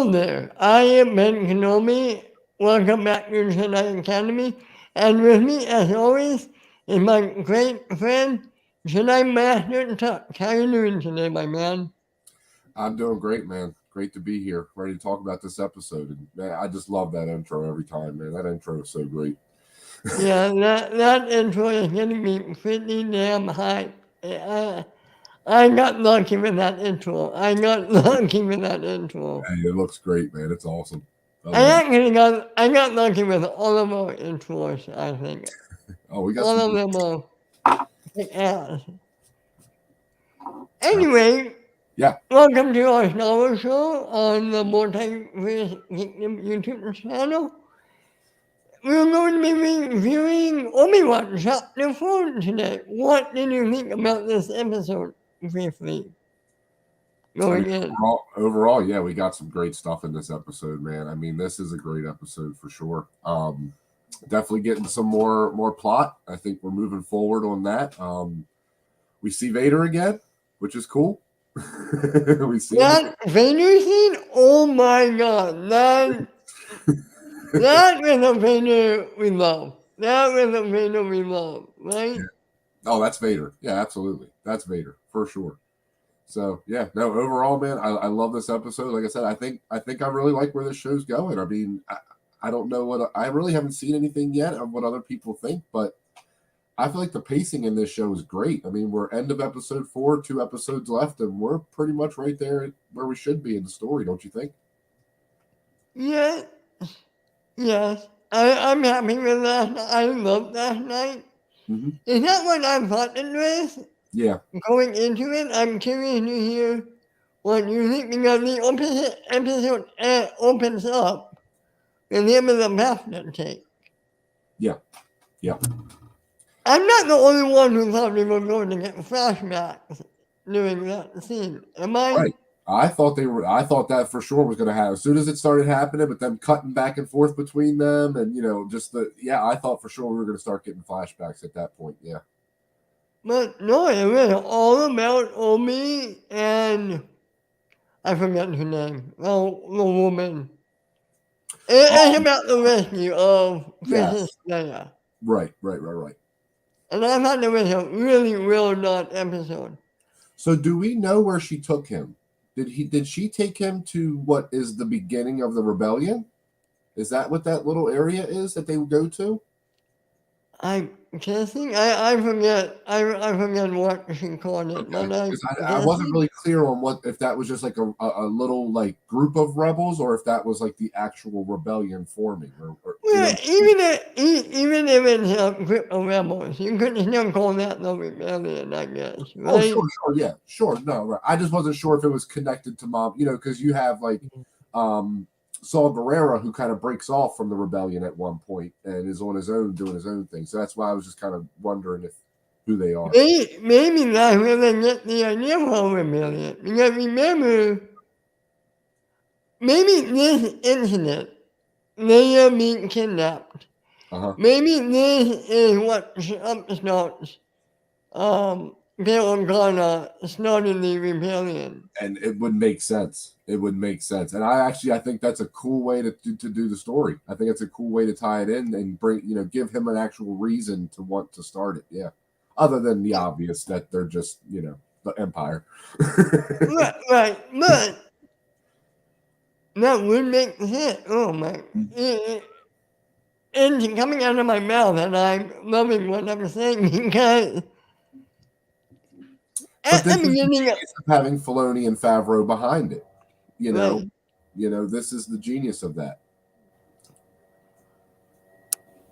Hello there, I am Ben Kenobi. Welcome back to Jedi Academy. And with me, as always, is my great friend, Jedi Master Tuck. How you doing today, my man? I'm doing great, man. Great to be here, ready to talk about this episode. And man, I just love that intro every time, man. That intro is so great. Yeah, that intro is getting me pretty damn hype. I got lucky with that intro. I got lucky with that intro. Hey, it looks great, man. It's awesome. I I love it. actually got lucky with all of our intros, I think. Oh, we got All some of good. them are kick-ass. Uh, Anyway, yeah. welcome to our Star Wars show on the Multiverse Geekdom YouTube channel. We're going to be reviewing Obi Wan Chapter 4 today. What did you think about this episode, briefly, I mean, going in? overall, yeah, we got some great stuff in this episode, man. I mean, this is a great episode for sure. Definitely getting some more plot. I think we're moving forward on that. We see Vader again, which is cool. We see him. That Vader scene? Oh my god, that was a Vader we love. That was a Vader we love, right? Oh, that's Vader. Yeah, absolutely. That's Vader for sure. So yeah, no. Overall, man, I love this episode. Like I said, I think I really like where this show's going. I mean, I don't know what I really haven't seen anything yet of what other people think, but I feel like the pacing in this show is great. I mean, we're end of episode 4, 2 episodes left, and we're pretty much right there where we should be in the story. Don't you think? Yeah, yes. I'm happy with that. I love that night. Hmm. Is that what I thought it was? Yeah, Going into it, I'm curious to hear what you think because the opposite episode opens up with him in the basket take. yeah, yeah. I'm not the only one who thought we were going to get flashbacks during that scene. Am I? Right. I thought they were. I thought that for sure was going to happen as soon as it started happening. But them cutting back and forth between them, and just the yeah. I thought for sure we were going to start getting flashbacks at that point. Yeah. But no, it was all about Omi and I forgot her name. Oh, the woman. It's Oh, about the rescue of Princess yes. Leia. Right. And I thought it was a really well done episode. So, do we know where she took him? Did she take him to what is the beginning of the rebellion? Is that what that little area is that they would go to? I'm guessing. I forget. I forget what she called it, Okay, but I'm because I wasn't guessing. really clear on what if that was just like a little like group of rebels or if that was like the actual rebellion forming or you Well, know. even if it's a group of rebels, you could still call that the rebellion, I guess, Oh, right? yeah, sure. No, right. I just wasn't sure if it was connected to mom, because you have like um Saul Guerrero who kind of breaks off from the rebellion at one point and is on his own doing his own thing. So that's why I was just kind of wondering if who they are. Maybe that's where they get the idea for rebellion. Because remember, maybe this incident, Leia being kidnapped, Uh-huh. maybe this is what starts Bill Organa starting the rebellion. And it would make sense. It would make sense. And I think that's a cool way to do the story. I think it's a cool way to tie it in and bring, give him an actual reason to want to start it. Yeah. Other than the obvious that they're just, the empire. Right. But that would make sense. Oh my. It's coming out of my mouth, and I'm loving what I'm saying because But at the this is the beginning, genius of having Filoni and Favreau behind it. You know, right. this is the genius of that.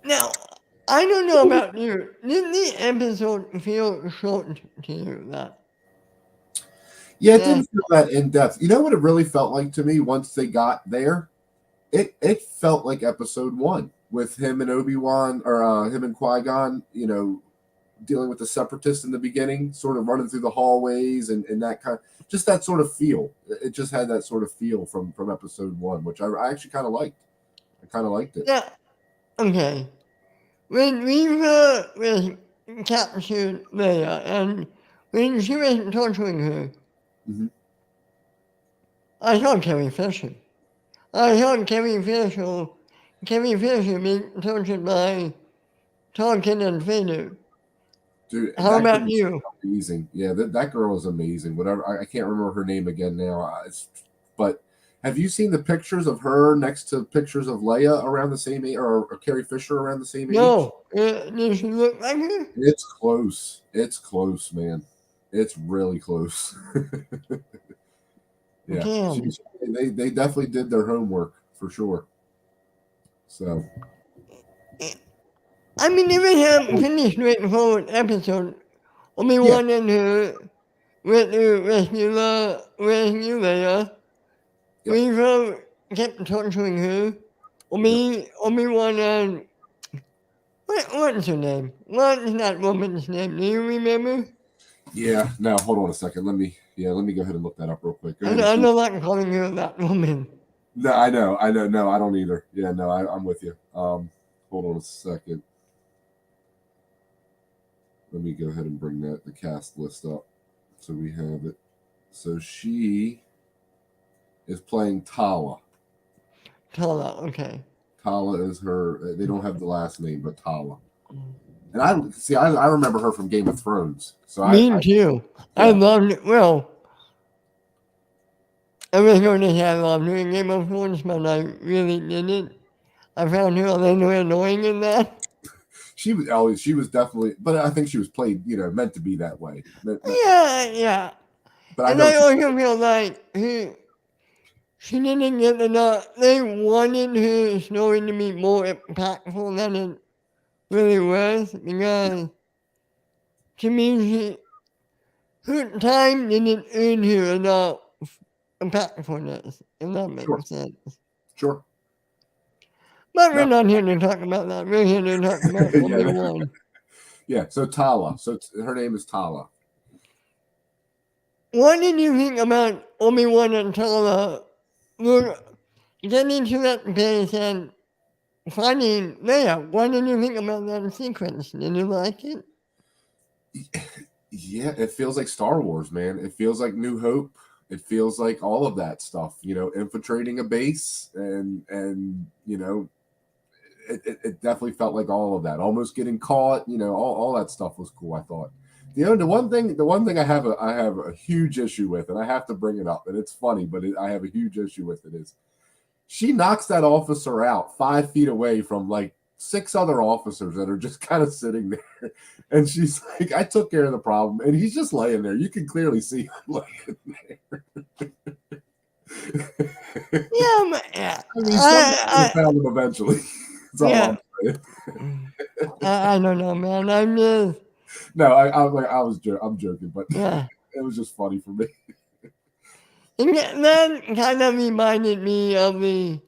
Now, I don't know about you. Did the episode feel short to you? Yeah, it Yeah. didn't feel that in depth. You know what it really felt like to me once they got there? It felt like episode 1 with him and Obi-Wan or him and Qui-Gon, dealing with the separatists in the beginning, sort of running through the hallways and that just that sort of feel. It just had that sort of feel from episode 1, which I actually kind of liked. I kind of liked it. Yeah. Okay. When Reva was captured Leia and when she was torturing her, Hmm. I saw Carrie Fisher. I saw Carrie Fisher being tortured by Tarkin and Vader. Dude, How that about girl is you? amazing. Yeah, that girl is amazing. Whatever, I can't remember her name again now. But have you seen the pictures of her next to pictures of Leia around the same age, or Carrie Fisher around the same age? No, does she look like her? It's close. It's close, man. It's really close. Yeah, Damn. they definitely did their homework for sure. So I mean, it was a pretty straightforward episode. Obi yeah, Wan and her went to rescue Leia. yep, Reva kept torturing her. yep. Obi Wan and what's her name? What's that woman's name? Do you remember? Yeah. Now hold on a second. Let me go ahead and look that up real quick. Go ahead and I shoot. don't like calling her that woman. No, I know. No, I don't either. Yeah, no, I'm with you. Hold on a second. Let me go ahead and bring the cast list up so we have it. So she is playing Tala. Tala, okay. Tala is her. They don't have the last name, but Tala. And I remember her from Game of Thrones. So Me too. I yeah. loved it. Well, I was going to say I loved doing Game of Thrones, but I really didn't. I found her a little annoying in that. She was definitely, but I think she was played, meant to be that way. Yeah. But I And know I what you're also feel like she didn't get enough. They wanted her story to be more impactful than it really was because to me, her time didn't earn her enough impactfulness, if that sure, makes sense. sure. But we're No, not here to talk about that. We're here to talk about yeah, Obi-Wan. yeah. So Tala. So her name is Tala. What did you think about Obi-Wan and Tala getting to that base and finding Leia? What did you think about that sequence? Did you like it? Yeah, it feels like Star Wars, man. It feels like New Hope. It feels like all of that stuff. Infiltrating a base and it definitely felt like all of that. Almost getting caught. All that stuff was cool. I thought. The one thing I have a huge issue with, and I have to bring it up, and it's funny, but I have a huge issue with it. Is she knocks that officer out 5 feet away from like 6 other officers that are just kind of sitting there, and she's like, "I took care of the problem," and he's just laying there. You can clearly see him laying there. Yeah, I mean, somebody would have found him eventually. That's all yeah. I'm saying. I don't know, man. I'm just, No, I'm joking, but yeah. it was just funny for me. And that kind of reminded me of the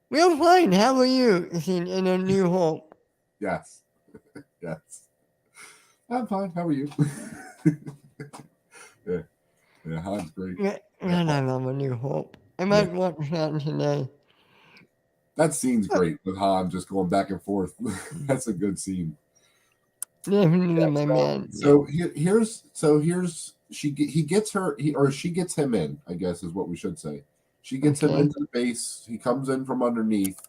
"We're fine, how are you?" scene in A New Hope. Yes, yes. I'm fine. How are you? Yeah, yeah. Han's great. Yeah, Yeah. and I love A New Hope. I Yeah. might watch that today. That scene's great with Han just going back and forth. That's a good scene. Definitely Yeah, my so man. so here's he gets her or she gets him in, I guess is what we should say. She gets him Okay. into the base. He comes in from underneath,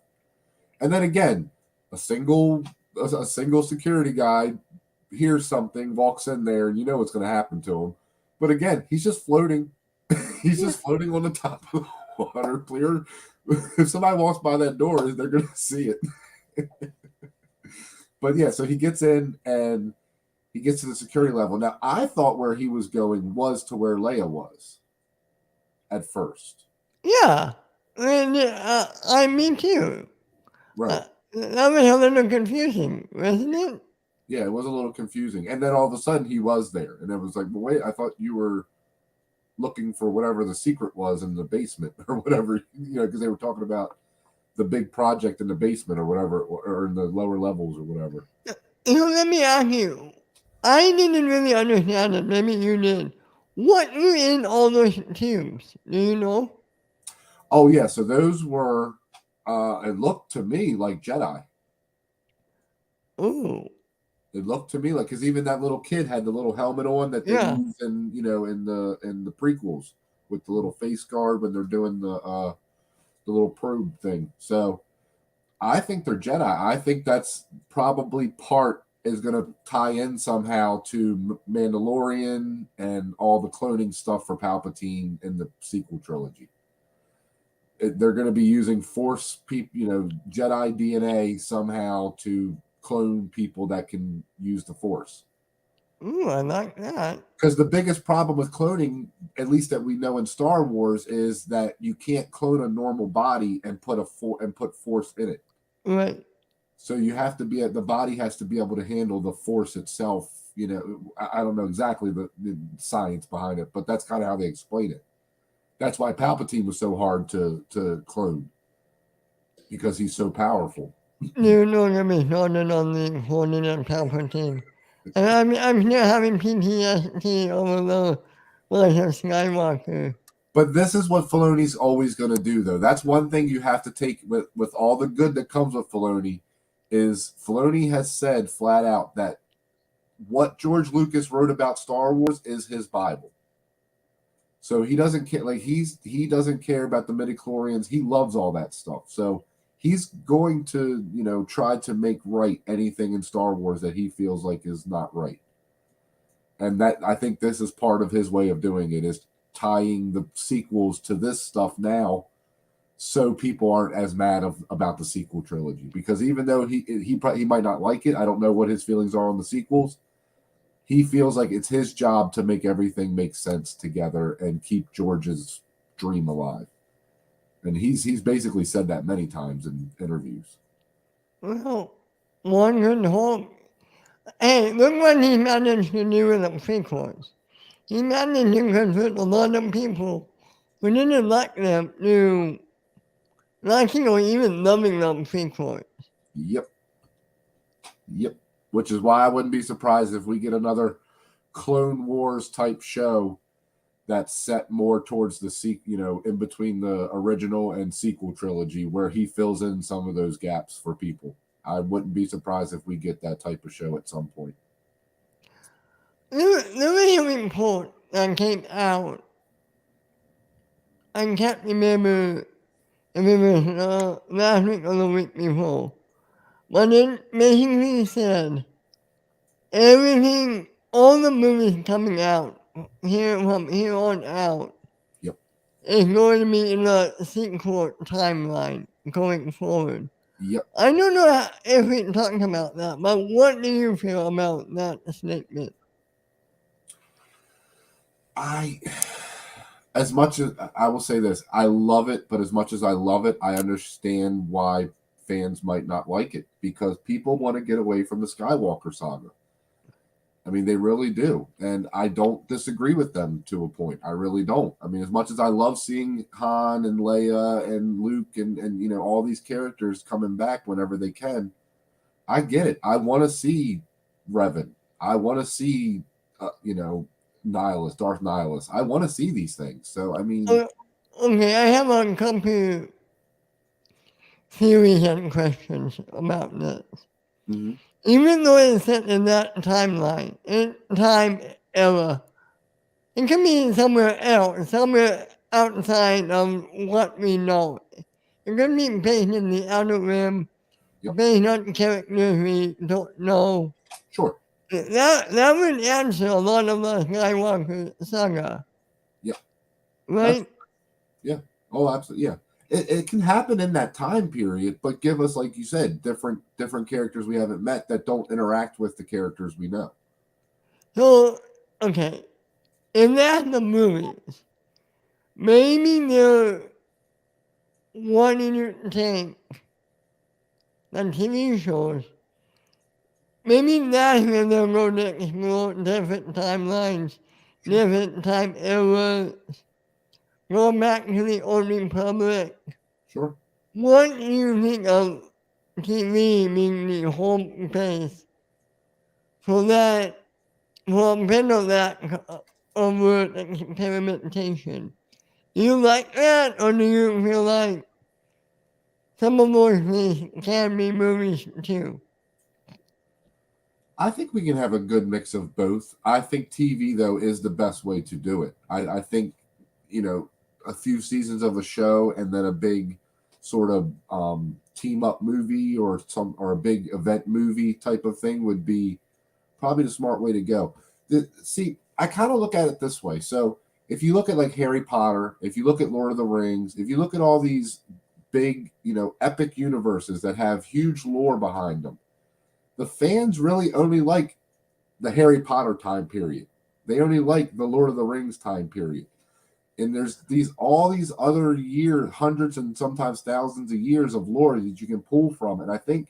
and then again, a single security guy hears something, walks in there, and you know what's going to happen to him. But again, he's just floating. He's Yeah. just floating on the top of the water, clear. If somebody walks by that door, they're going to see it. But yeah, so he gets in and he gets to the security level. Now, I thought where he was going was to where Leia was at first. Yeah. And, I me too. Right. That was a little confusing, wasn't it? Yeah, it was a little confusing. And then all of a sudden he was there. And it was like, well, wait, I thought you were looking for whatever the secret was in the basement or whatever, because they were talking about the big project in the basement or whatever, or in the lower levels or whatever. Let me ask you. I didn't really understand it. Maybe you did. What were in all those tubes? Do you know? Oh, yeah. So those were, it looked to me like Jedi. Oh, It looked to me like, because even that little kid had the little helmet on that they yeah. use in the prequels with the little face guard when they're doing little probe thing. So I think they're Jedi. I think that's probably part is going to tie in somehow to Mandalorian and all the cloning stuff for Palpatine in the sequel trilogy. They're going to be using Force people, Jedi DNA somehow to clone people that can use the Force. Ooh, I like that. Because the biggest problem with cloning, at least that we know in Star Wars, is that you can't clone a normal body and put Force in it. Right. So you have to the body has to be able to handle the Force itself. I don't know exactly the science behind it, but that's kind of how they explain it. That's why Palpatine was so hard to clone, because he's so powerful. You know that we started on the cloning of Palpatine. And I'm still having PTSD over the Rise of Skywalker. But this is what Filoni's always going to do, though. That's one thing you have to take with all the good that comes with Filoni, is Filoni has said flat out that what George Lucas wrote about Star Wars is his Bible. So he doesn't care. Like he doesn't care about the midichlorians. He loves all that stuff. So he's going to, try to make right anything in Star Wars that he feels like is not right. And that, I think this is part of his way of doing it, is tying the sequels to this stuff now, so people aren't as mad about the sequel trilogy. Because even though he might not like it, I don't know what his feelings are on the sequels. He feels like it's his job to make everything make sense together and keep George's dream alive. And he's basically said that many times in interviews. Well, one could hope. Hey, look what he managed to do with the prequels. He managed to convert a lot of people who didn't like them to liking or even loving them prequels. Yep. Which is why I wouldn't be surprised if we get another Clone Wars type show that's set more towards the in between the original and sequel trilogy, where he fills in some of those gaps for people. I wouldn't be surprised if we get that type of show at some point. The video report that came out, I can't remember if it was last week or the week before, but it basically said everything, all the movies coming out from here on out, Yep, is going to be in the sequel timeline going forward. Yep. I don't know if we talked about that, but what do you feel about that statement? As much as I will say this, I love it, but as much as I love it, I understand why fans might not like it, because people want to get away from the Skywalker saga. I mean, they really do. And I don't disagree with them to a point. I really don't. I mean, as much as I love seeing Han and Leia and Luke and all these characters coming back whenever they can, I get it. I want to see Revan. I want to see, Darth Nihilus. I want to see these things. So, I mean... Okay, I have a couple theories and questions about this. Mm-hmm. Even though it's set in that timeline, time era, it can be somewhere else, somewhere outside of what we know. It could be based in the Outer Rim, based on characters we don't know. Sure. That would answer a lot of the Skywalker saga. Yeah. Right? Yeah. Oh, absolutely. Yeah. It can happen in that time period, but give us, like you said, different characters we haven't met that don't interact with the characters we know. So, okay, if that's the movies, maybe they're wanting to take the TV shows. Maybe that's where they're going to explore different timelines, different time eras, go back to the Old Republic. Sure. What do you think of TV being the home base for a bit of that overt experimentation? Do you like that, or do you feel like some of those things can be movies too? I think we can have a good mix of both. I think TV, though, is the best way to do it. I think, a few seasons of a show and then a big sort of team up movie or a big event movie type of thing would be probably the smart way to go. See, I kind of look at it this way. So if you look at like Harry Potter, if you look at Lord of the Rings, if you look at all these big, epic universes that have huge lore behind them, the fans really only like the Harry Potter time period. They only like the Lord of the Rings time period. And there's all these other years, hundreds and sometimes thousands of years of lore that you can pull from. And I think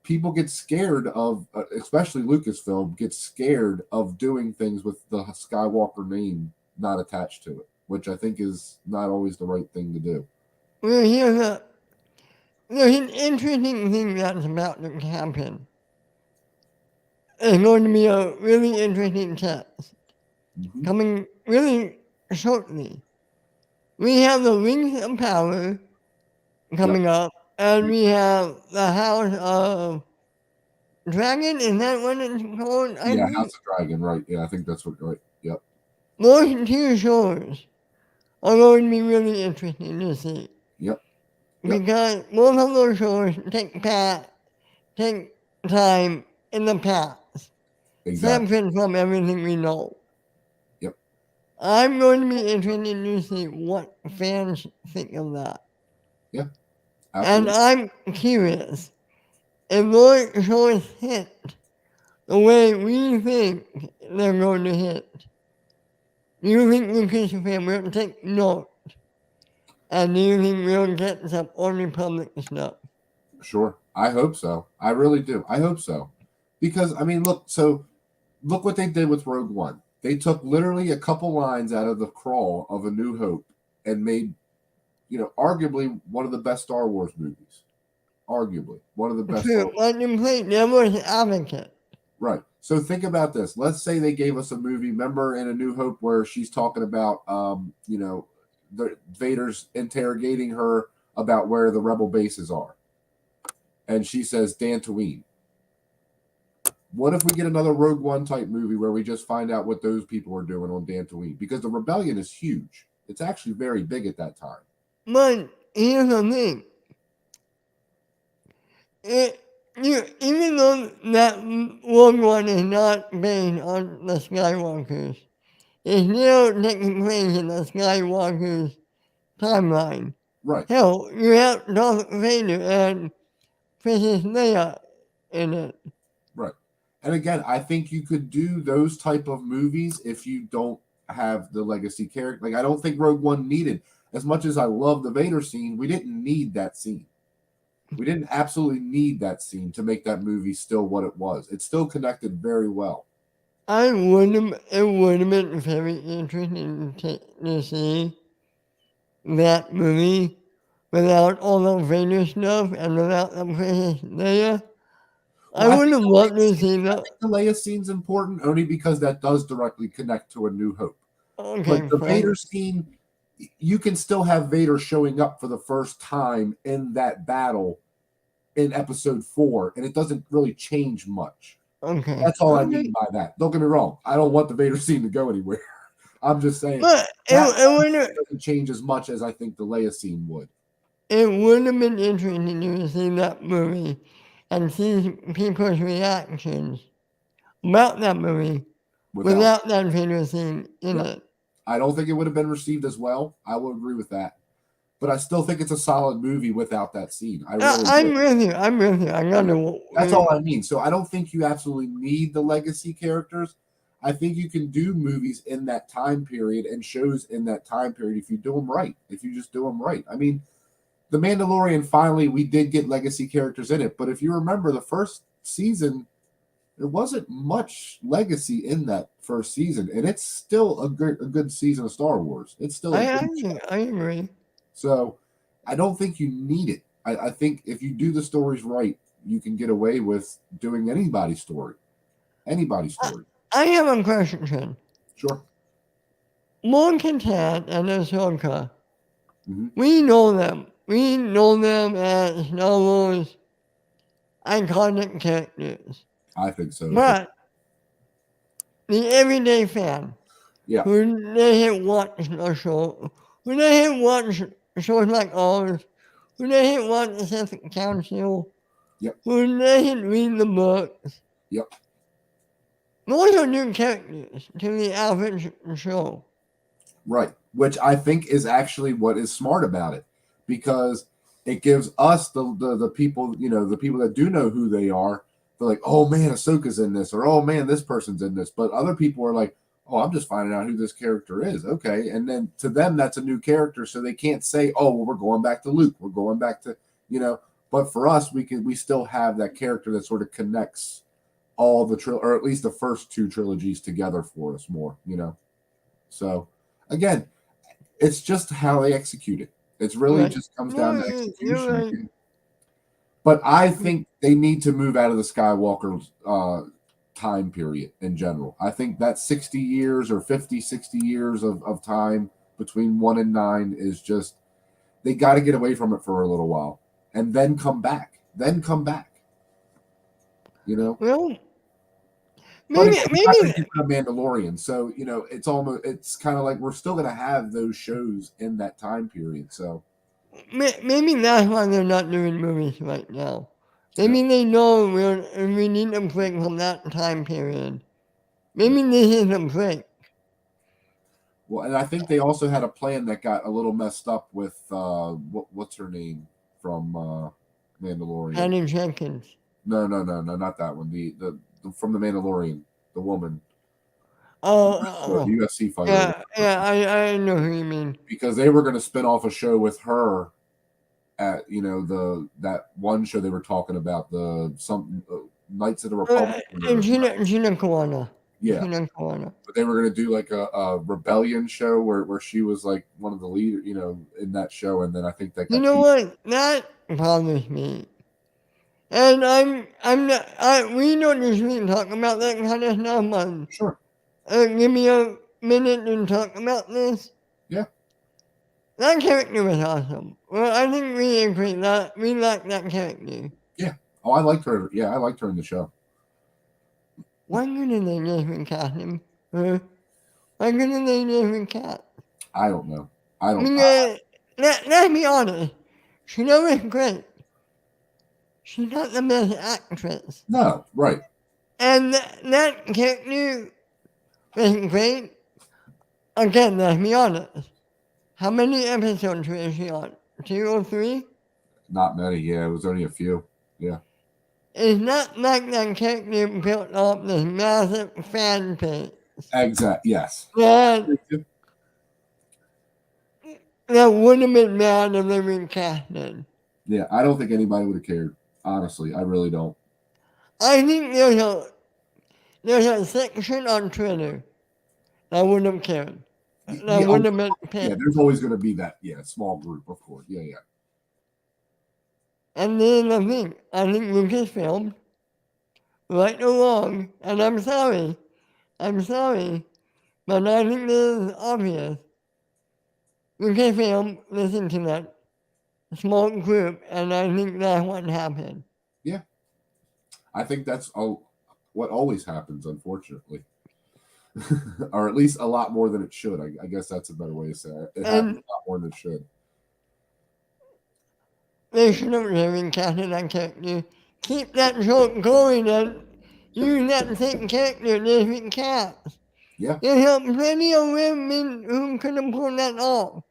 people get scared of, especially Lucasfilm, gets scared of doing things with the Skywalker name not attached to it, which I think is not always the right thing to do. Well, there's an interesting thing that's about to happen. It's going to be a really interesting test coming really shortly. We have the Rings of Power coming up, and we have the House of Dragon. Is that what it's called? Yeah, House of Dragon, right? Yeah, I think that's what. Right. Yep. Those two shows are going to be really interesting to see. Yep. Because both of those shows take time in the past, separate from everything we know. Yep. I'm going to be interested to see what fans think of that. Yeah. Absolutely. And I'm curious if those shows hit the way we think they're going to hit. Do you think Lucasfilm will take note? And do you think we'll get some Old Republic stuff? Sure. I hope so. I really do. I hope so. Because, I mean, look what they did with Rogue One. They took literally a couple lines out of the crawl of A New Hope and made, arguably one of the best Star Wars movies. Arguably one of the best. True. Like you played Devil's Advocate. Right. So think about this. Let's say they gave us a movie, remember in A New Hope, where she's talking about, the Vader's interrogating her about where the rebel bases are. And she says, Dantooine. What if we get another Rogue One type movie where we just find out what those people are doing on Dantooine? Because the rebellion is huge. It's actually very big at that time. But here's the thing. Even though that Rogue One is not based on the Skywalkers, it's still taking place in the Skywalkers timeline. Right. Hell, you have Darth Vader and Princess Leia in it. Right. And again, I think you could do those type of movies if you don't have the legacy character. Like, I don't think Rogue One needed, as much as I love the Vader scene, we didn't need that scene. We didn't absolutely need that scene to make that movie still what it was. It still connected very well. It would have been very interesting to see that movie without all the Vader stuff and without the Princess Leia. Well, I would have loved to see that. I think the Leia scene's important only because that does directly connect to A New Hope. Okay, but the Vader scene, you can still have Vader showing up for the first time in that battle in episode 4, and it doesn't really change much. Okay. That's all I mean by that. Don't get me wrong. I don't want the Vader scene to go anywhere. I'm just saying but it doesn't change as much as I think the Leia scene would. It would have been interesting to see that movie and see people's reactions about that movie without that Vader scene in it. I don't think it would have been received as well. I will agree with that. But I still think it's a solid movie without that scene. I'm with you. That's all I mean. So I don't think you absolutely need the legacy characters. I think you can do movies in that time period and shows in that time period if you do them right. If you just do them right. I mean, The Mandalorian, finally, we did get legacy characters in it. But if you remember the first season, there wasn't much legacy in that first season. And it's still a good season of Star Wars. It's still I agree. So I don't think you need it. I think if you do the stories right, you can get away with doing anybody's story. Anybody's story. I have a question. Sure. Bo-Katan and Ahsoka, we know them. We know them as Star Wars iconic characters. I think so. But the everyday fan, who doesn't watch the show, who doesn't watch shows like ours, who doesn't watch the Sith Council, Yep. who doesn't read the books. Yep. Those are new characters to the average show. Right. Which I think is actually what is smart about it, because it gives us the people, the people that do know who they are. They're like, oh man, Ahsoka's in this, or oh man, this person's in this. But other people are like, oh, I'm just finding out who this character is. Okay. And then to them, that's a new character. So they can't say, oh, well, we're going back to Luke. We're going back to, but for us, we still have that character that sort of connects all the or at least the first two trilogies together for us more, So again, it's just how they execute it. It's really just comes down to execution. Right. But I think they need to move out of the Skywalker time period in general. I think that 60 years or 50, 60 years of time between 1 and 9 is just, they got to get away from it for a little while and then come back. Well, But maybe a Mandalorian, so it's kind of like we're still going to have those shows in that time period. So maybe that's why they're not doing movies right now. Maybe they know we need a break from that time period. Maybe this is a break. Well, and I think they also had a plan that got a little messed up with what's her name from Mandalorian? Patty Jenkins. No, not that one. The from the Mandalorian, the woman. Oh, the UFC fighter. Yeah, I know who you mean. Because they were going to spin off a show with her at that one show they were talking about, the Knights of the Republic. Gina Carano. Yeah. But they were going to do like a rebellion show where she was like one of the leaders, in that show. And then I think that what? That bothers me. And I'm not, we don't usually talk about that kind of stuff. Sure. Give me a minute to talk about this. Yeah. That character was awesome. Well, I think we agree that we like that character. Yeah. Oh, I liked her. Yeah, I liked her in the show. Why couldn't they just recast him? Why couldn't they just recast? I don't know. I don't know. Let's be honest. She was great. She's not the best actress. No, right. And that character was great. Again, let's be honest. How many episodes was she on? 2 or 3? Not many, yeah. It was only a few. Yeah. It's not like that character built up this massive fan base. Exactly, yes. That would have been mad if they recasted. Yeah, I don't think anybody would have cared. Honestly, I really don't. I think there's a section on Twitter that wouldn't have cared. That wouldn't have been pissed. Yeah, there's always going to be that, small group, of course. Yeah. And then the thing, I think Lucasfilm, right or wrong, and I'm sorry, but I think this is obvious. Lucasfilm listened to that small group, and I think that's what happened. Yeah. I think that's what always happens, unfortunately. Or at least a lot more than it should. I guess that's a better way to say it. It happens a lot more than it should. They should have recasted that character. Keep that joke going and use that same character in different casts. Yeah. There's plenty of women who could have pulled that off.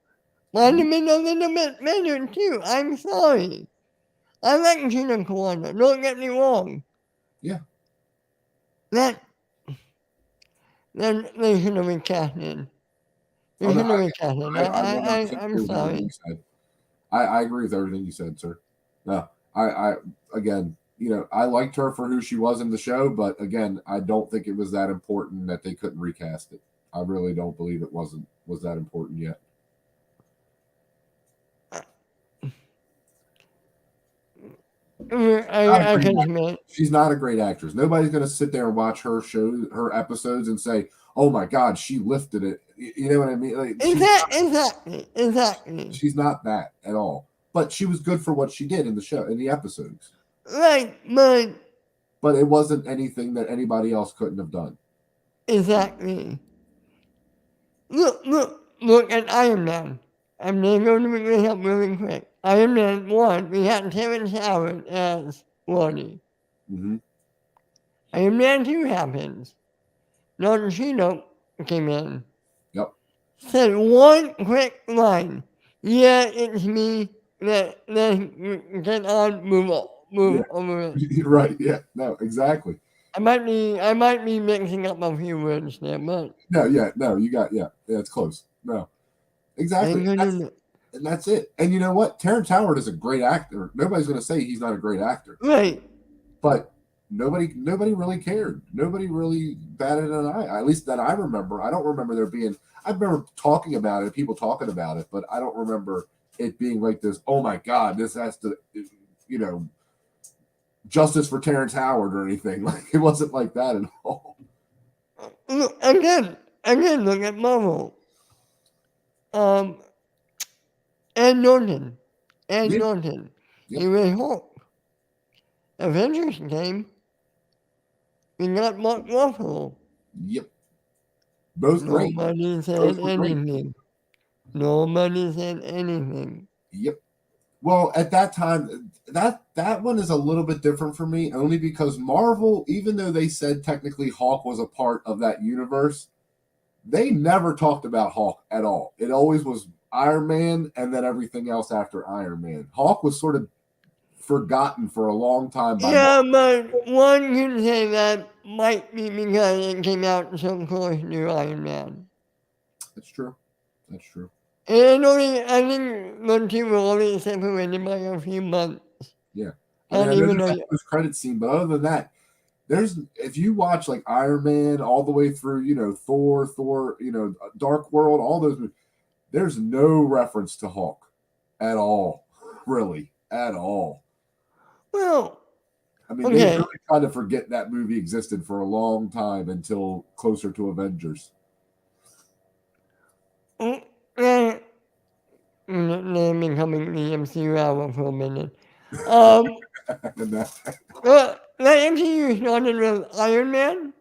Might have been a little bit better too. I'm sorry. I like Gina Carano. Don't get me wrong. Yeah. Then they should have recasted. They should have recasted. I'm sorry. I agree with everything you said, sir. No, I again, I liked her for who she was in the show, but again, I don't think it was that important that they couldn't recast it. I really don't believe it was that important yet. I can admit. She's not a great actress. Nobody's going to sit there and watch her episodes and say, "Oh my God, she lifted it." You know what I mean? Like, exactly. She's not that at all. But she was good for what she did in the show, in the episodes. Right, but it wasn't anything that anybody else couldn't have done. Exactly. Look at Iron Man. I'm going to bring this up really quick. Iron Man 1, we had Terrence Howard as Rhodey. Mm-hmm. Iron Man 2 happens. Don Cheadle came in. Yep. Said one quick line. Yeah, it's me. Then get on, move over it. You're right. Yeah. No, exactly. I might be mixing up a few words there, but No, you got, yeah, it's close. No, exactly. And that's it. And you know what? Terrence Howard is a great actor. Nobody's going to say he's not a great actor. right. But nobody really cared. Nobody really batted an eye. At least that I remember. I don't remember there being. I remember talking about it, people talking about it, but I don't remember it being like this. Oh my God, this has to, justice for Terrence Howard or anything. Like it wasn't like that at all. Look, again, look at Marvel. Ed Norton. Yep. He was Hulk. Avengers came. We got Mark Ruffalo. Yep. Both great. Nobody said anything. Nobody said anything. Yep. Well, at that time, that one is a little bit different for me, only because Marvel, even though they said technically Hulk was a part of that universe, they never talked about Hulk at all. It always was Iron Man and then everything else after Iron Man. Hulk was sort of forgotten for a long time by Marvel. But one could say that might be because it came out so close to Iron Man. That's true. And I think the two were only separated by a few months. Yeah. Not even this credit scene, but other than that, if you watch like Iron Man all the way through, Thor, Dark World, all those movies, there's no reference to Hulk at all, really, at all. Well, I mean, they really tried to forget that movie existed for a long time until closer to Avengers. They're becoming the MCU hour for a minute. The MCU started with Iron Man,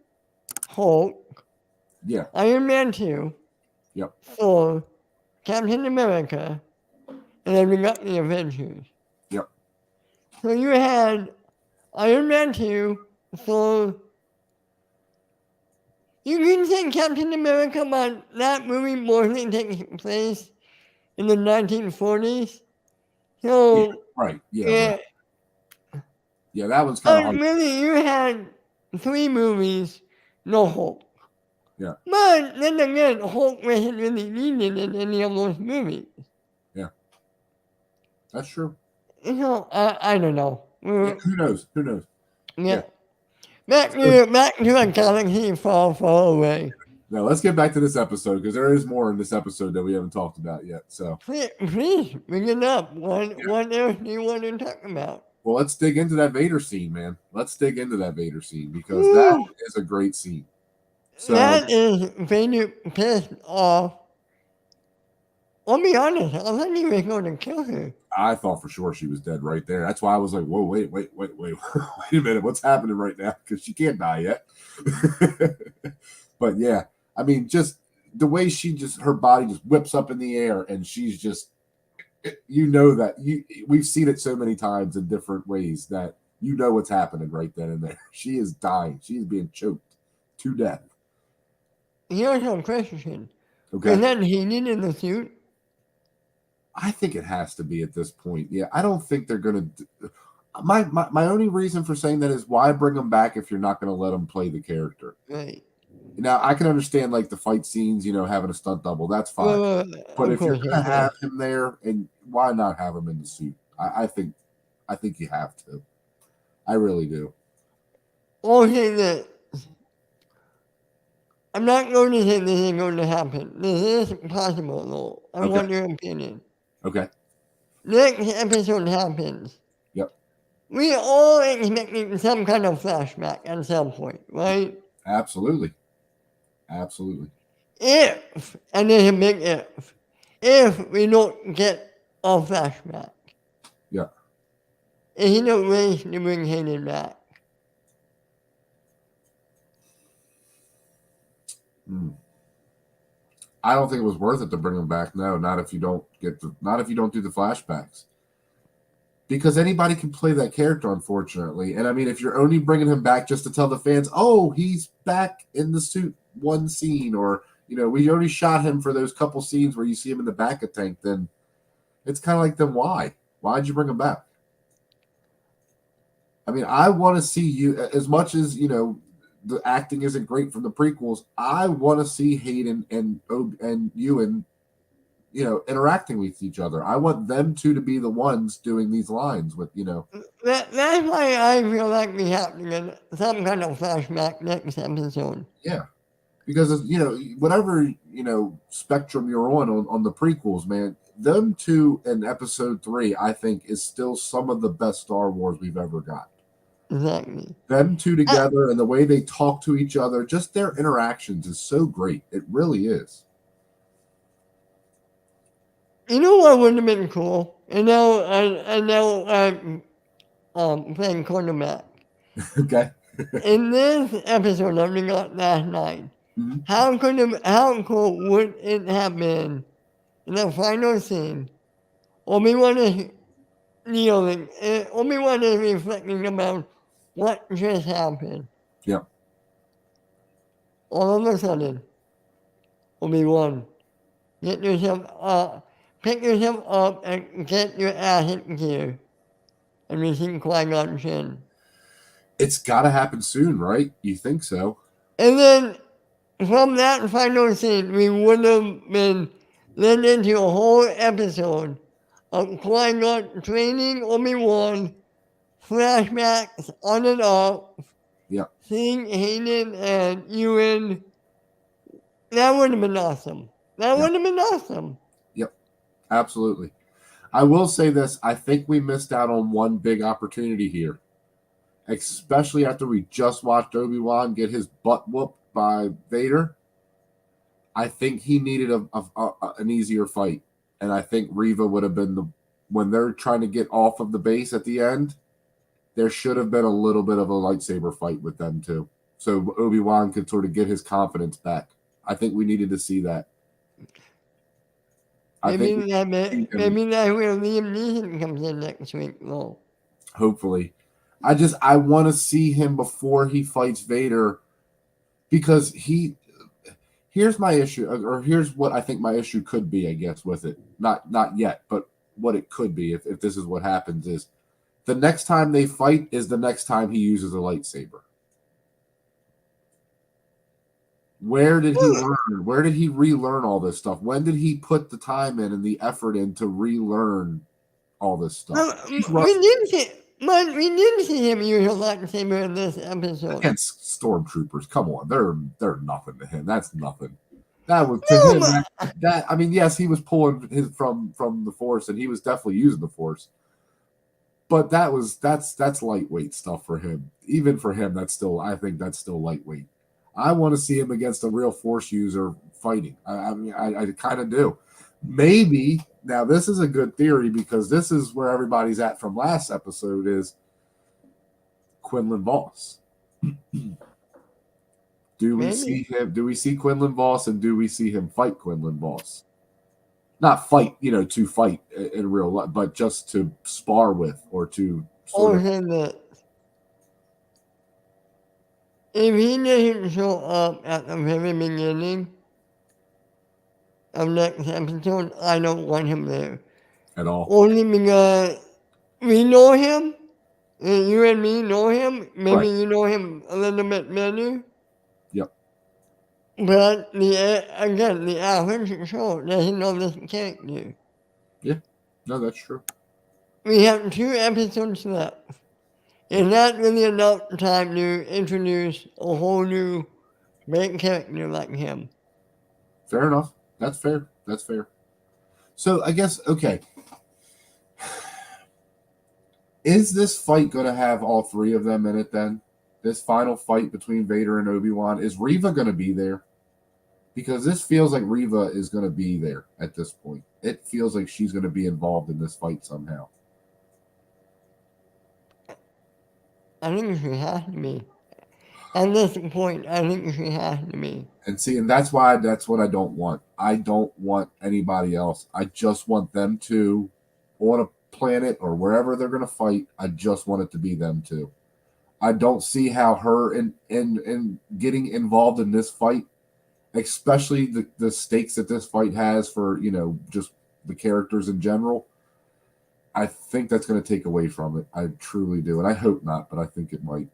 Hulk, yeah, Iron Man 2, yep, Thor, Captain America, and then we got the Avengers. Yep. So you had Iron Man 2, Thor. You can say Captain America, but that movie mostly takes place in the 1940s. So yeah, right, yeah. Right. Yeah, that was kind of hard. Really, you had 3 movies, no Hulk. Yeah. But then again, Hulk wasn't really needed in any of those movies. Yeah. That's true. I don't know. Yeah, who knows? Yeah. Back to a galaxy far, far away. Now, let's get back to this episode because there is more in this episode that we haven't talked about yet. So please bring it up. What else do you want to talk about? Well, let's dig into that Vader scene, man. Let's dig into that Vader scene because that is a great scene. So that is Vader pissed off. I'll be honest, I thought he was going to kill her. I thought for sure she was dead right there. That's why I was like, whoa, wait wait a minute, what's happening right now? Because she can't die yet. But yeah, I mean, just the way her body just whips up in the air and she's just, we've seen it so many times in different ways that what's happening right then and there. She is dying. She is being choked to death. Here's a question. Okay. Is that heated in the suit? I think it has to be at this point. Yeah, I don't think they're going to. My only reason for saying that is why bring them back if you're not going to let them play the character. Right. Now, I can understand like the fight scenes, having a stunt double. That's fine. But if you're going to have him there, and why not have him in the suit? I think you have to. I really do. Okay, this. I'm not going to say this is going to happen. This is possible, though. I want your opinion. Okay. Next episode happens. Yep. We all expecting some kind of flashback at some point, right? Absolutely. If, and there's a big if we don't get a flashback. Yeah. Is he no race to bring Hayden back? I don't think it was worth it to bring him back. No, not if you don't do the flashbacks. because anybody can play that character, unfortunately. And I mean, if you're only bringing him back just to tell the fans, oh, he's back in the suit one scene, or we already shot him for those couple scenes where you see him in the back of tank, then it's kind of like, then why'd you bring him back? I mean, I want to see you, as much as the acting isn't great from the prequels. I want to see Hayden and Ewan, interacting with each other. I want them two to be the ones doing these lines with. That's why I feel like we have to get some kind of flashback next episode. Yeah, because whatever spectrum you're on the prequels, man, them two in episode 3, I think, is still some of the best Star Wars we've ever got. Exactly. Them two together and the way they talk to each other, just their interactions is so great. It really is. You know what would have been cool? I know I'm playing quarterback. Okay. In this episode that we got last night, how cool would it have been in the final scene? Obi-Wan is kneeling. Obi-Wan is reflecting about what just happened. Yep. All of a sudden, Obi-Wan, pick yourself up and get your ass in gear. And we see Qui-Gon Jinn. It's got to happen soon, right? You think so? And then from that final scene, we would have been led into a whole episode of Qui-Gon training Obi-Wan, flashbacks on and off, seeing Hayden and Ewan. That would have been awesome. Yep, absolutely. I will say this. I think we missed out on one big opportunity here, especially after we just watched Obi-Wan get his butt whooped by Vader. I think he needed an easier fight. And I think Reva would have been when they're trying to get off of the base at the end, there should have been a little bit of a lightsaber fight with them too. So Obi-Wan could sort of get his confidence back. I think we needed to see that. Maybe that's where Liam Neeson comes in next week, though. Hopefully. I want to see him before he fights Vader, because here's my issue, or here's what I think my issue could be, I guess, with it. Not yet, but what it could be if this is what happens is the next time they fight is the next time he uses a lightsaber. Where did he learn? Where did he relearn all this stuff? When did he put the time in and the effort in to relearn all this stuff? We didn't see him use a lightsaber in this episode. Against stormtroopers, come on, they're nothing to him. That's nothing. That was to him. That I mean, yes, he was pulling his from the Force, and he was definitely using the Force. But that's lightweight stuff for him. Even for him, I think that's still lightweight. I want to see him against a real Force user fighting. I mean, I kind of do. Maybe, now this is a good theory, because this is where everybody's at from last episode, is Quinlan Voss. Do we see him? Do we see Quinlan Voss, and do we see him fight Quinlan Voss? Not fight, to fight in real life, but just to spar with, or to if he doesn't show up at the very beginning of next episode, I don't want him there. At all. Only because we know him, and you and me know him. Maybe you know him a little bit better. Yep. But the average show doesn't know this character. Yeah. No, that's true. We have 2 episodes left. It's not really enough time to introduce a whole new great character like him. Fair enough. That's fair. So I guess, okay. Is this fight going to have all 3 of them in it then? This final fight between Vader and Obi-Wan? Is Reva going to be there? Because this feels like Reva is going to be there at this point. It feels like she's going to be involved in this fight somehow. I think she has to be. At this point, I think she has to be. And that's what I don't want. I don't want anybody else. I just want them two on planet or wherever they're going to fight, I just want it to be them two. I don't see how her in getting involved in this fight, especially the stakes that this fight has for, just the characters in general. I think that's going to take away from it. I truly do. And I hope not, but I think it might.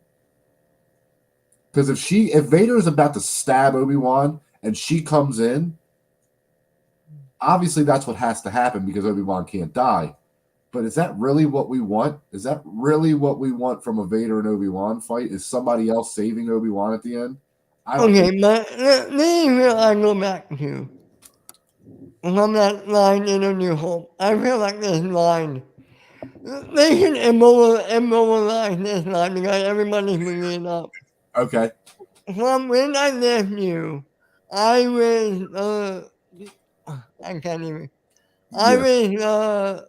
Because if Vader is about to stab Obi-Wan and she comes in, obviously that's what has to happen because Obi-Wan can't die. But is that really what we want? Is that really what we want from a Vader and Obi-Wan fight? Is somebody else saving Obi-Wan at the end? Okay, but let me go back to from that line in A New Hope. I feel like this line, they should immobilize this line because everybody's bringing it up. Okay. From when I left you, I was, I can't even. I was,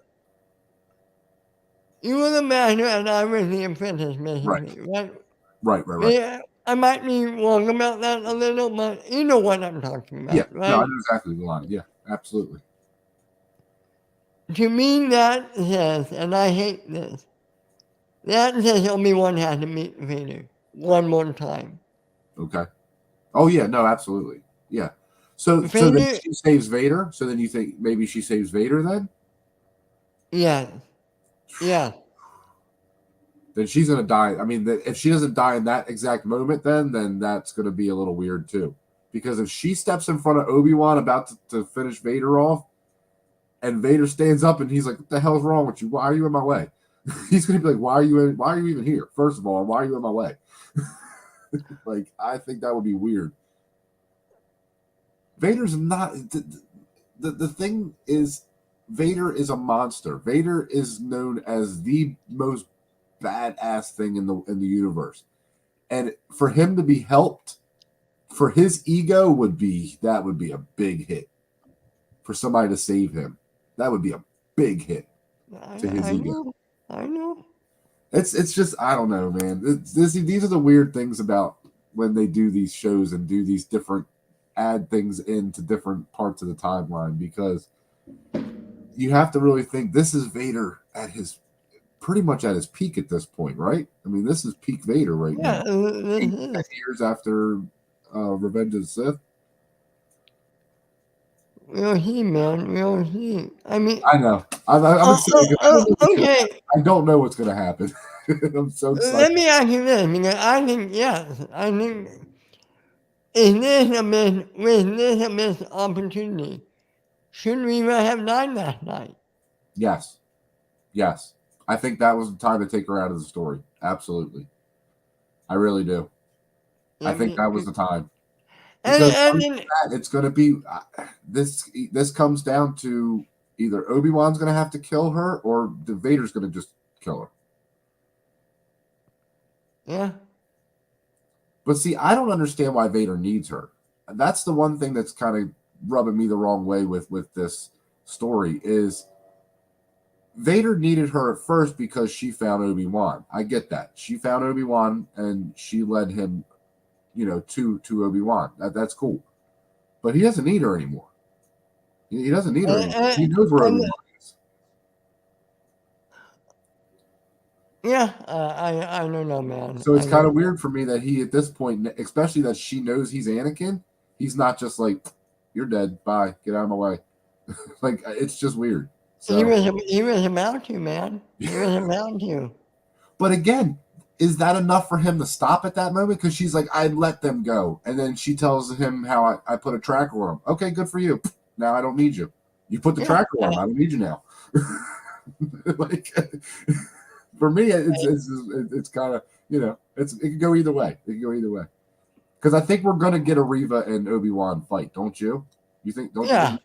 you were the master and I was the apprentice, basically, right? Right. Yeah, I might be wrong about that a little, but you know what I'm talking about, right? No, I know exactly the line. Yeah, absolutely. To me, that says, and I hate this, that says Obi-Wan had to meet Vader one more time. Okay. Oh, yeah, no, absolutely. Yeah. So then she saves Vader? So then you think maybe she saves Vader then? Yeah. Yeah. Then she's going to die. I mean, if she doesn't die in that exact moment, then that's going to be a little weird too. Because if she steps in front of Obi-Wan about to finish Vader off, and Vader stands up and he's like, "What the hell's wrong with you? Why are you in my way?" He's going to be like, "Why are you even here? First of all, why are you in my way?" Like, I think that would be weird. Vader's not the thing is, Vader is a monster. Vader is known as the most badass thing in the universe, and for him to be helped, for his ego would be a big hit. For somebody to save him, that would be a big hit to his ego. I know. It's just, I don't know, man. These are the weird things about when they do these shows and do these different add things into different parts of the timeline, because you have to really think this is Vader at his pretty much at his peak at this point, right? I mean, this is peak Vader right now. 10 years after Revenge of the Sith. We'll see, man. We'll see. I mean, I know. I'm excited. Okay. I don't know what's going to happen. I'm so excited. Let me ask you this, because I think, yes, I think, was this a missed opportunity? Should we have died last night? Yes. I think that was the time to take her out of the story. Absolutely. I really do. I think that was the time. Because it's going to be this comes down to either Obi-Wan's going to have to kill her or Vader's going to just kill her. Yeah. But see, I don't understand why Vader needs her. That's the one thing that's kind of rubbing me the wrong way with this story is Vader needed her at first because she found Obi-Wan. I get that. She found Obi-Wan and she led him, to Obi-Wan. That's cool. But he doesn't need her anymore. He doesn't need her anymore. He knows where Obi-Wan is. Yeah, I don't know, man. So it's kind of weird for me that he, at this point, especially that she knows he's Anakin, he's not just like, "You're dead. Bye. Get out of my way." Like, it's just weird. So, he was about to, man. He was about to. But again, is that enough for him to stop at that moment? Because she's like, "I let them go," and then she tells him how I put a tracker on him. Okay, good for you. Now I don't need you. You put the tracker on him. I don't need you now. Like, for me, it's kind of, it could go either way. Because I think we're gonna get a Reva and Obi-Wan fight, don't you? You think? Don't you?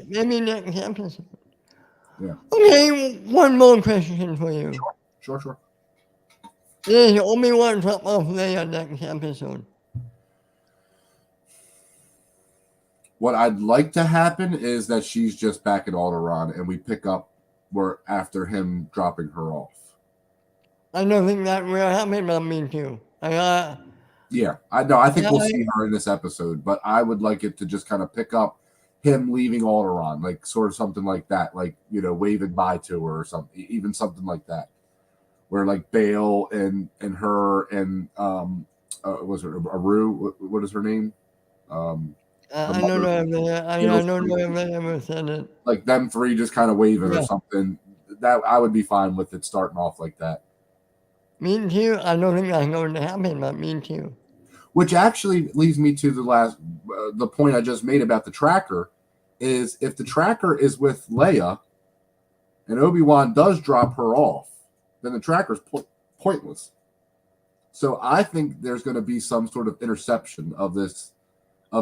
Maybe next episode. Yeah. Okay, one more question for you. Sure. Is Obi-Wan Chapter Leia next episode? What I'd like to happen is that she's just back at Alderaan and we pick up where after him dropping her off. I don't think that will happen, but me too. Yeah, I know. I think we'll see her in this episode, but I would like it to just kind of pick up him leaving Alderaan, like sort of something like that, like waving bye to her or something, even something like that, where like Bale and her and was it Aru? What is her name? The I don't mother, know if they, I Bale's don't know three, if they ever said it. like them three just kind of waving or Yeah, something. That I would be fine with it starting off like that. me too. I don't think that's going to happen, but me too. Which actually leads me to the point I just made about the tracker, is if the tracker is with Leia and Obi-Wan does drop her off, then the tracker's pointless. So I think there's going to be some sort of interception of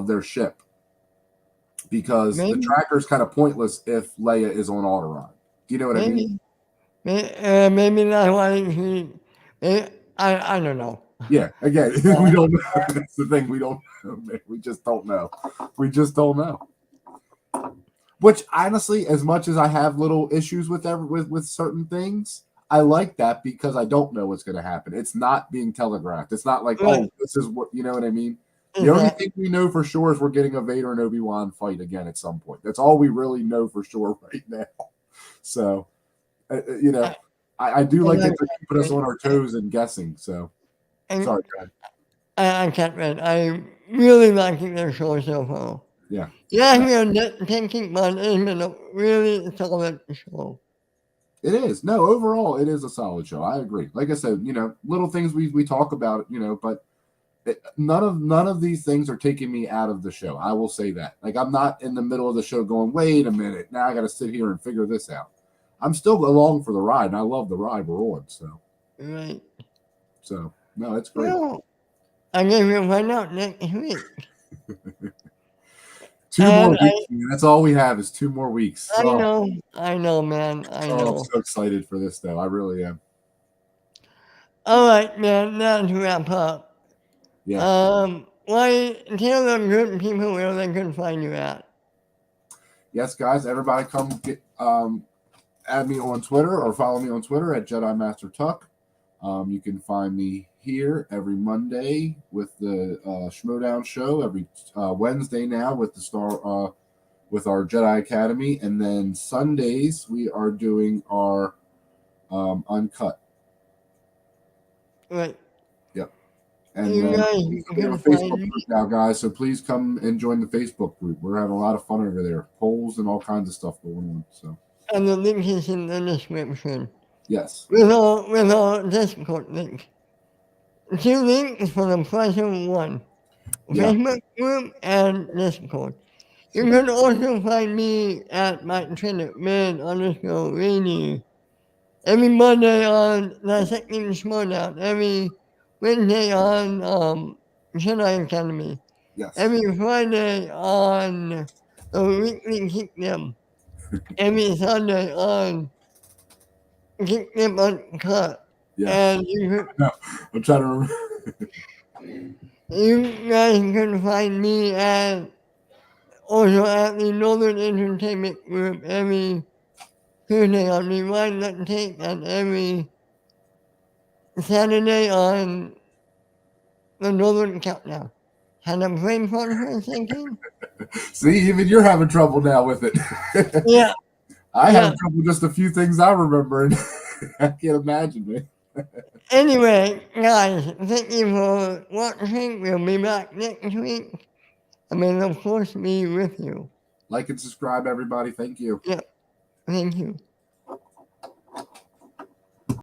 their ship, because the Maybe, tracker's kind of pointless if Leia is on Alderaan. Do you know what I mean? maybe that's why he. I don't know. Yeah. Again, we Uh, don't know. That's the thing. We don't know. We just don't know. We just don't know. Which honestly, as much as I have little issues with certain things, I like that because I don't know what's going to happen. It's not being telegraphed. It's not like, right, oh, this is what what I mean. The only exactly. thing we know for sure is we're getting a Vader and Obi-Wan fight again at some point. That's all we really know for sure right now. So, I, I do and like I that they're can't keeping us wait. on our toes and guessing. So, And sorry, go ahead. I can't wait. I'm really liking their show so far. Yeah. Yeah, No, we are nitpicking, but it's been a really solid show. it is. No, overall, it is a solid show. I agree. Like I said, little things we talk about, but none of these things are taking me out of the show. I will say that. Like, I'm not in the middle of the show going, wait a minute, now I got to sit here and figure this out. I'm still along for the ride, and I love the ride we're on. Right. So no, it's great. Well, I guess we'll find out next week. Two more And weeks, man. That's all we have is 2 more weeks. I know, man. I I'm know. so excited for this, though. I really am. All right, man. Now to wrap up. Yeah. Why tell the good people where they can find you at? Yes, guys. Everybody, come add me on Twitter or follow me on Twitter at Jedi Master Tuck. You can find me here every Monday with the Schmoedown show, every Wednesday now with with our Jedi Academy, and then Sundays we are doing our Uncut. Right. Yep. And You then guys we have can a find Facebook me. group now, guys. So please come and join the Facebook group. We're having a lot of fun over there. Polls and all kinds of stuff going on. So And the link is in the description. yes. With our Discord link. 2 links for the price of 1. Yeah. Facebook group and Discord. You can also find me at my Twitter, man_Rainy. Every Monday on Disecting Schmoedown. Every Wednesday on Jedi Academy. Yes. Every Friday on the weekly Geekdom. Every Sunday on Geekdom Uncut. Yes. And No, I'm trying to remember. you guys can find me also at the Northern Entertainment Group every Tuesday on Rewind That Tape and every Saturday on the Northern Countdown. Had a brain fart for a second? See, even you're having trouble now with it. Yeah, I yeah. have trouble just a few things I remember, and I can't imagine, man. Anyway, guys, thank you for watching. We'll be back next week. I mean, of course, be with you. Like and subscribe, everybody. Thank you. Yeah, thank you.